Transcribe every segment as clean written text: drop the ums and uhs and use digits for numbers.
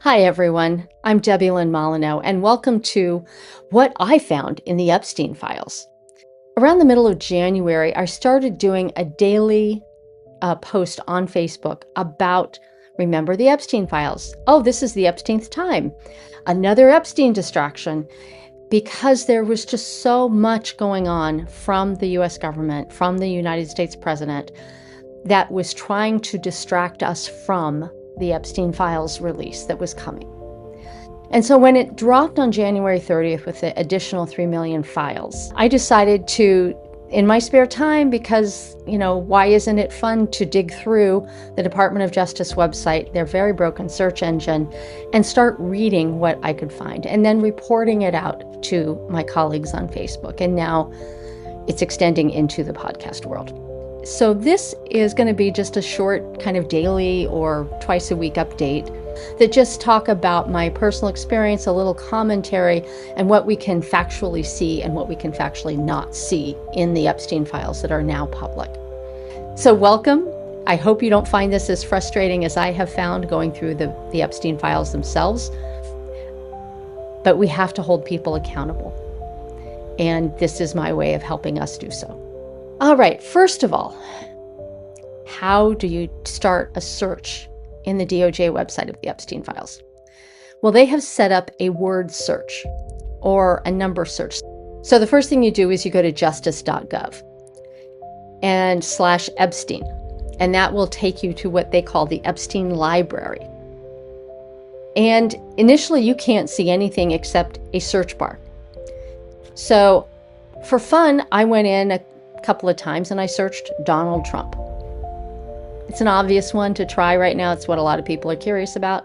Hi, everyone. I'm Debilyn Molineaux, and welcome to What I Found in the Epstein Files. Around the middle of January, I started doing a daily post on Facebook about, remember the Epstein Files? Oh, this is the Epsteinth time. Another Epstein distraction, because there was just so much going on from the US government, from the United States president, that was trying to distract us from the Epstein Files release that was coming. And so when it dropped on January 30th with the additional 3 million files, I decided to, in my spare time, because, why isn't it fun to dig through the Department of Justice website, their very broken search engine, and start reading what I could find and then reporting it out to my colleagues on Facebook. And now it's extending into the podcast world. So this is going to be just a short kind of daily or twice a week update that just talk about my personal experience, a little commentary, and what we can factually see and what we can factually not see in the Epstein files that are now public. So welcome. I hope you don't find this as frustrating as I have found going through the Epstein files themselves. But we have to hold people accountable. And this is my way of helping us do so. All right, first of all, how do you start a search in the DOJ website of the Epstein Files? Well, they have set up a word search or a number search. So the first thing you do is you go to justice.gov and /Epstein, and that will take you to what they call the Epstein Library. And initially you can't see anything except a search bar. So for fun, I went in a couple of times and I searched Donald Trump. It's an obvious one to try right now. It's what a lot of people are curious about.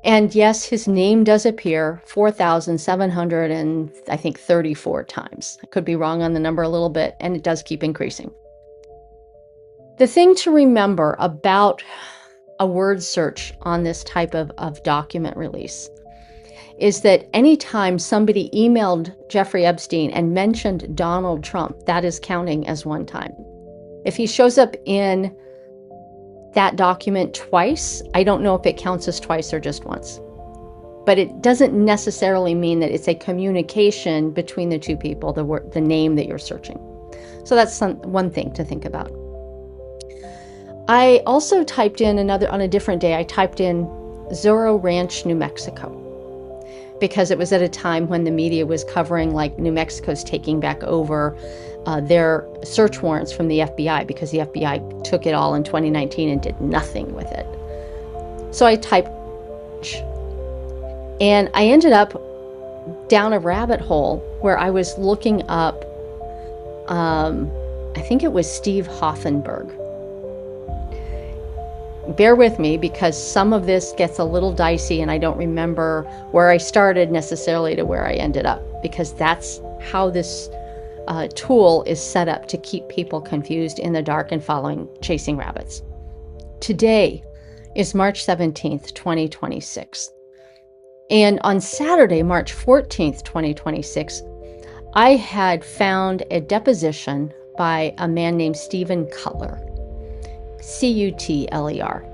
And yes, his name does appear 4,734 times. I could be wrong on the number a little bit, and it does keep increasing. The thing to remember about a word search on this type of document release is that anytime somebody emailed Jeffrey Epstein and mentioned Donald Trump, that is counting as one time. If he shows up in that document twice, I don't know if it counts as twice or just once. But it doesn't necessarily mean that it's a communication between the two people, the name that you're searching. So that's one thing to think about. I also typed in on a different day, I typed in Zorro Ranch, New Mexico, because it was at a time when the media was covering like New Mexico's taking back over their search warrants from the FBI, because the FBI took it all in 2019 and did nothing with it. So I typed, and I ended up down a rabbit hole where I was looking up, I think it was Steve Hoffenberg. Bear with me, because some of this gets a little dicey and I don't remember where I started necessarily to where I ended up, because that's how this tool is set up to keep people confused in the dark and chasing rabbits. Today is March 17th, 2026. And on Saturday, March 14th, 2026, I had found a deposition by a man named Stephen Cutler. Cutler,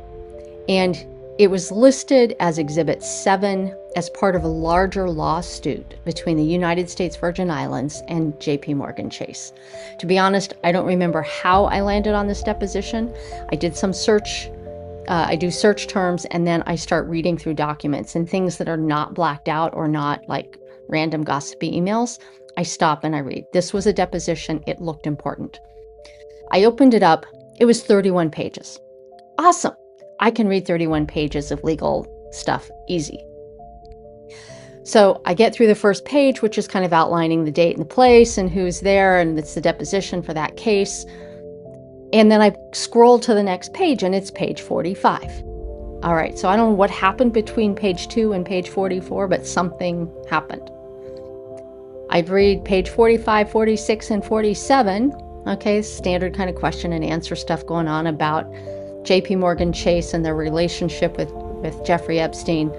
and it was listed as Exhibit 7 as part of a larger lawsuit between the United States Virgin Islands and JP Morgan Chase. To be honest, I don't remember how I landed on this deposition. I did some search, I do search terms, and then I start reading through documents, and things that are not blacked out or not like random gossipy emails, I stop and I read. This was a deposition. It looked important. I opened it up. It was 31 pages. Awesome. I can read 31 pages of legal stuff easy. So I get through the first page, which is kind of outlining the date and the place and who's there, and it's the deposition for that case. And then I scroll to the next page, and it's page 45. All right, so I don't know what happened between page 2 and page 44, but something happened. I'd read page 45, 46, and 47. Okay, standard kind of question and answer stuff going on about JP Morgan Chase and their relationship with Jeffrey Epstein.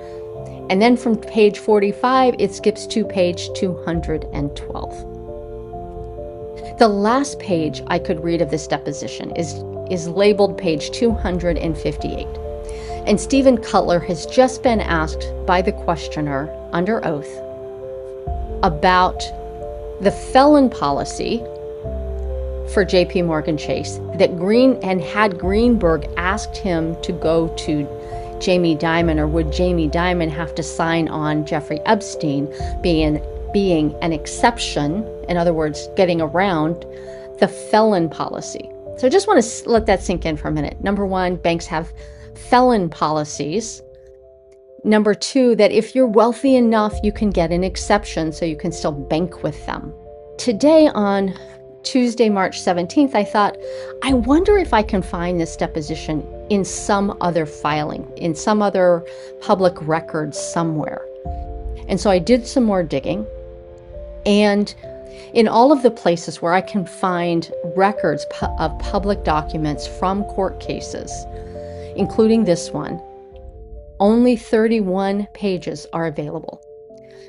And then from page 45, it skips to page 212. The last page I could read of this deposition is labeled page 258. And Stephen Cutler has just been asked by the questioner under oath about the felon policy for JP Morgan Chase that had Greenberg asked him to go to Jamie Dimon, or would Jamie Dimon have to sign on Jeffrey Epstein being an exception, in other words, getting around the felon policy. So I just want to let that sink in for a minute. Number one, banks have felon policies. Number two, that if you're wealthy enough, you can get an exception so you can still bank with them. Today, on Tuesday, March 17th, I thought, I wonder if I can find this deposition in some other filing, in some other public record somewhere. And so I did some more digging. And in all of the places where I can find records of public documents from court cases, including this one, only 31 pages are available.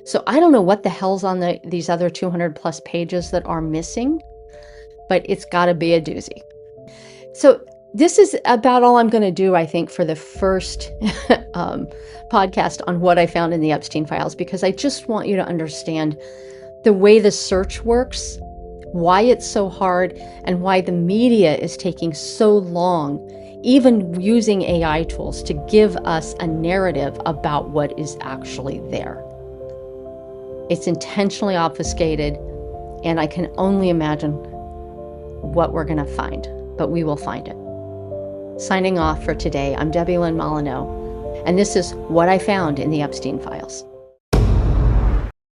So I don't know what the hell's on these other 200 plus pages that are missing, but it's got to be a doozy. So this is about all I'm going to do, I think, for the first podcast on what I found in the Epstein Files, because I just want you to understand the way the search works, why it's so hard, and why the media is taking so long, even using AI tools, to give us a narrative about what is actually there. It's intentionally obfuscated, and I can only imagine what we're going to find, but we will find it. Signing off for today, I'm Debilyn Molineaux, and this is what I found in the Epstein Files.